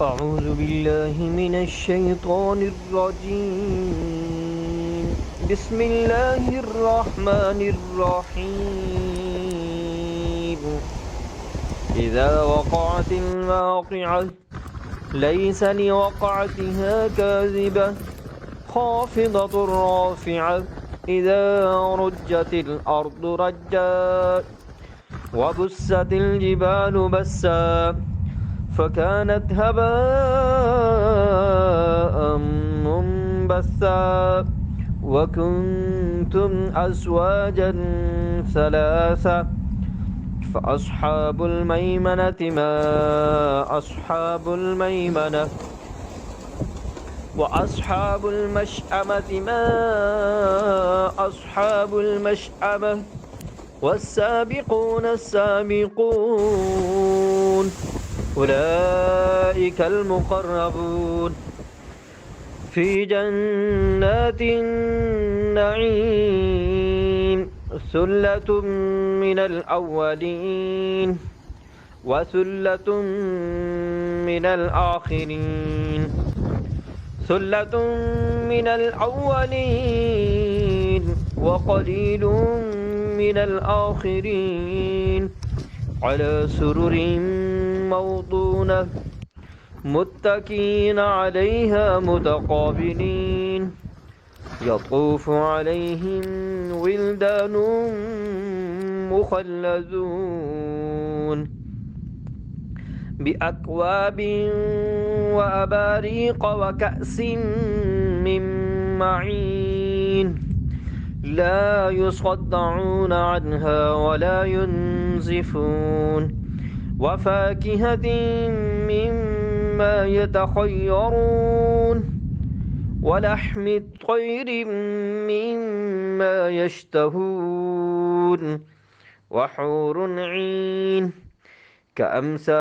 أعوذ بالله من الشيطان الرجيم. بسم الله الرحمن الرحيم. إذا وقعت الواقعة ليس لوقعتها كاذبة خافضة رافعة إذا رجت الأرض رجا وبست الجبال بسا فكانت هباء منبثا وكنتم أزواجا ثلاثة فأصحاب الميمنة ما أصحاب الميمنة وأصحاب المشأمة ما أصحاب المشأمة والسابقون السابقون أولئك المقربون في جنات النعيم ثلة من الأولين وثلة من الآخرين ثلة من الأولين وقليل من الآخرين على سرر موضونة متكئين عليها متقابلين يطوف عليهم ولدان مخلدون بأكواب وأباريق وكأس من معين لا يصدعون عنها ولا ينزفون وفاكهة مما يتخيرون ولحم طير مما يشتهون وحور عين كأمثال